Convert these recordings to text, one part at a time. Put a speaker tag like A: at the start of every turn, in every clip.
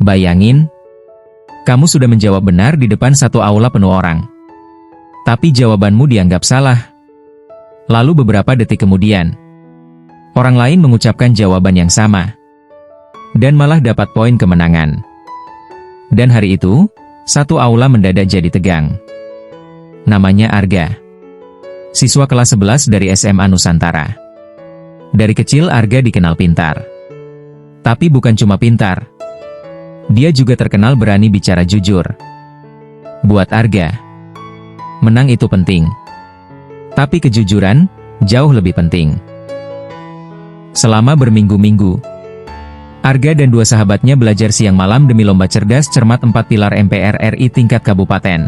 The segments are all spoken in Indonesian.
A: Bayangin, kamu sudah menjawab benar di depan satu aula penuh orang. Tapi jawabanmu dianggap salah. Lalu beberapa detik kemudian, orang lain mengucapkan jawaban yang sama. Dan malah dapat poin kemenangan. Dan hari itu, satu aula mendadak jadi tegang. Namanya Arga. Siswa kelas 11 dari SMA Nusantara. Dari kecil Arga dikenal pintar. Tapi bukan cuma pintar. Dia juga terkenal berani bicara jujur. Buat Arga, menang itu penting. Tapi kejujuran, jauh lebih penting. Selama berminggu-minggu, Arga dan dua sahabatnya belajar siang malam demi lomba cerdas cermat 4 pilar MPR RI tingkat kabupaten.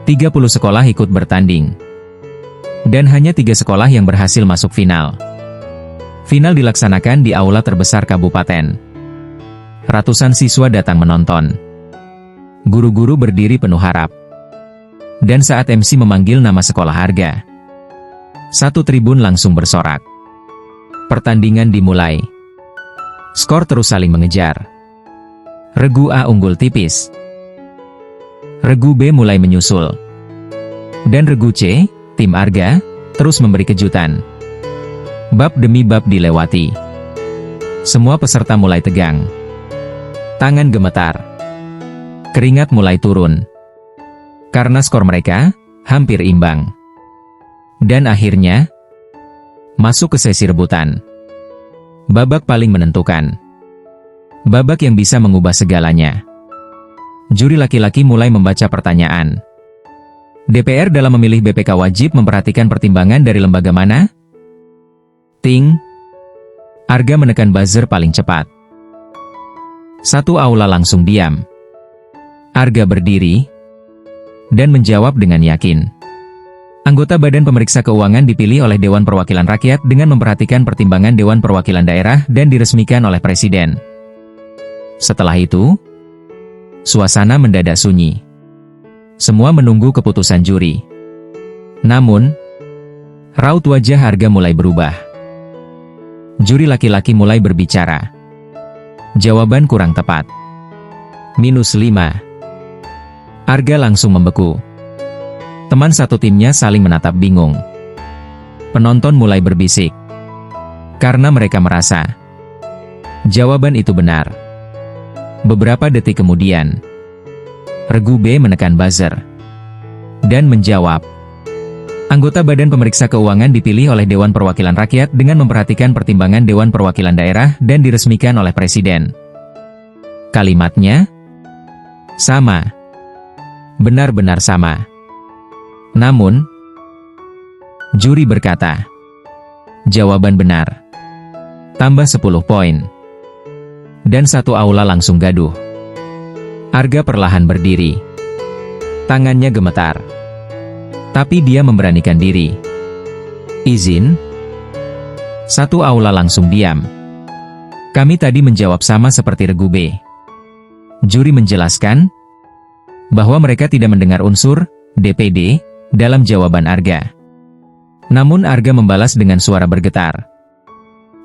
A: 30 sekolah ikut bertanding. Dan hanya 3 sekolah yang berhasil masuk final. Final dilaksanakan di aula terbesar kabupaten. Ratusan siswa datang menonton. Guru-guru berdiri penuh harap. Dan saat MC memanggil nama sekolah Arga, satu tribun langsung bersorak. Pertandingan dimulai. Skor terus saling mengejar. Regu A unggul tipis. Regu B mulai menyusul. Dan regu C, tim Arga, terus memberi kejutan. Bab demi bab dilewati. Semua peserta mulai tegang. Tangan gemetar. Keringat mulai turun. Karena skor mereka hampir imbang. Dan akhirnya, masuk ke sesi rebutan. Babak paling menentukan. Babak yang bisa mengubah segalanya. Juri laki-laki mulai membaca pertanyaan. DPR dalam memilih BPK wajib memperhatikan pertimbangan dari lembaga mana? Ting. Arga menekan buzzer paling cepat. Satu aula langsung diam. Arga berdiri dan menjawab dengan yakin. Anggota Badan Pemeriksa Keuangan dipilih oleh Dewan Perwakilan Rakyat dengan memperhatikan pertimbangan Dewan Perwakilan Daerah dan diresmikan oleh Presiden. Setelah itu, suasana mendadak sunyi. Semua menunggu keputusan juri. Namun, raut wajah Arga mulai berubah. Juri laki-laki mulai berbicara. Jawaban kurang tepat. -5. Arga langsung membeku. Teman satu timnya saling menatap bingung. Penonton mulai berbisik. Karena mereka merasa jawaban itu benar. Beberapa detik kemudian, regu B menekan buzzer dan menjawab. Anggota Badan Pemeriksa Keuangan dipilih oleh Dewan Perwakilan Rakyat dengan memperhatikan pertimbangan Dewan Perwakilan Daerah dan diresmikan oleh Presiden. Kalimatnya sama. Benar-benar sama. Namun, juri berkata, jawaban benar. Tambah 10 poin. Dan satu aula langsung gaduh. Arga perlahan berdiri. Tangannya gemetar. Tapi dia memberanikan diri. Izin? Satu aula langsung diam. Kami tadi menjawab sama seperti regu B. Juri menjelaskan bahwa mereka tidak mendengar unsur DPD dalam jawaban Arga. Namun Arga membalas dengan suara bergetar.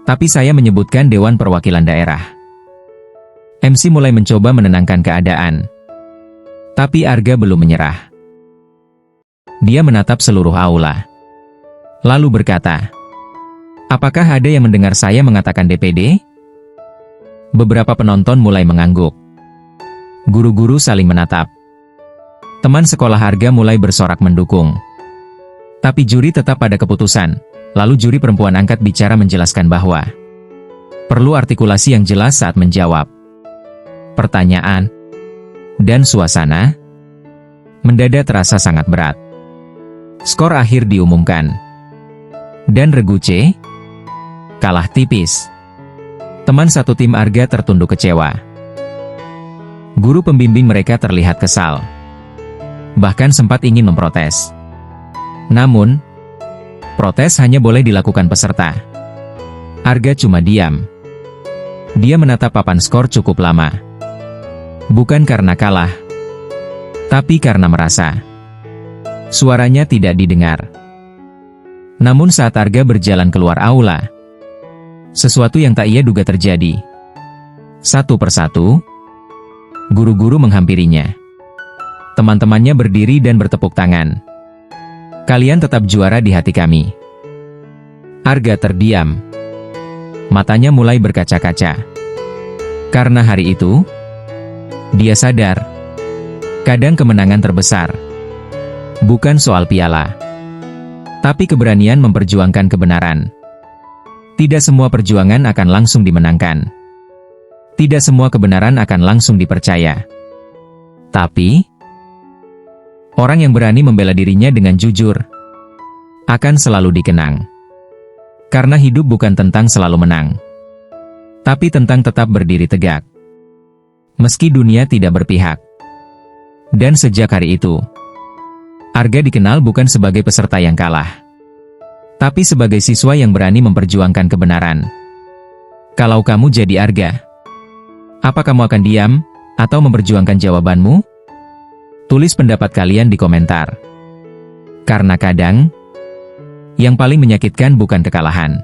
A: Tapi saya menyebutkan Dewan Perwakilan Daerah. MC mulai mencoba menenangkan keadaan. Tapi Arga belum menyerah. Dia menatap seluruh aula. Lalu berkata, apakah ada yang mendengar saya mengatakan DPD? Beberapa penonton mulai mengangguk. Guru-guru saling menatap. Teman sekolah Arga mulai bersorak mendukung. Tapi juri tetap pada keputusan. Lalu juri perempuan angkat bicara menjelaskan bahwa perlu artikulasi yang jelas saat menjawab pertanyaan. Dan suasana mendadak terasa sangat berat. Skor akhir diumumkan. Dan regu C kalah tipis. Teman satu tim Arga tertunduk kecewa. Guru pembimbing mereka terlihat kesal. Bahkan sempat ingin memprotes. Namun, protes hanya boleh dilakukan peserta. Arga cuma diam. Dia menatap papan skor cukup lama. Bukan karena kalah, tapi karena merasa suaranya tidak didengar. Namun saat Arga berjalan keluar aula, sesuatu yang tak ia duga terjadi. Satu persatu, Guru-guru menghampirinya. Teman-temannya berdiri dan bertepuk tangan. Kalian tetap juara di hati kami. Arga terdiam. Matanya mulai berkaca-kaca. Karena hari itu, dia sadar, kadang kemenangan terbesar bukan soal piala, tapi keberanian memperjuangkan kebenaran. Tidak semua perjuangan akan langsung dimenangkan. Tidak semua kebenaran akan langsung dipercaya. Tapi, orang yang berani membela dirinya dengan jujur akan selalu dikenang. Karena hidup bukan tentang selalu menang, tapi tentang tetap berdiri tegak. Meski dunia tidak berpihak. Dan sejak hari itu, Arga dikenal bukan sebagai peserta yang kalah, tapi sebagai siswa yang berani memperjuangkan kebenaran. Kalau kamu jadi Arga, apa kamu akan diam, atau memperjuangkan jawabanmu? Tulis pendapat kalian di komentar. Karena kadang, yang paling menyakitkan bukan kekalahan,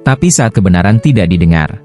A: tapi saat kebenaran tidak didengar.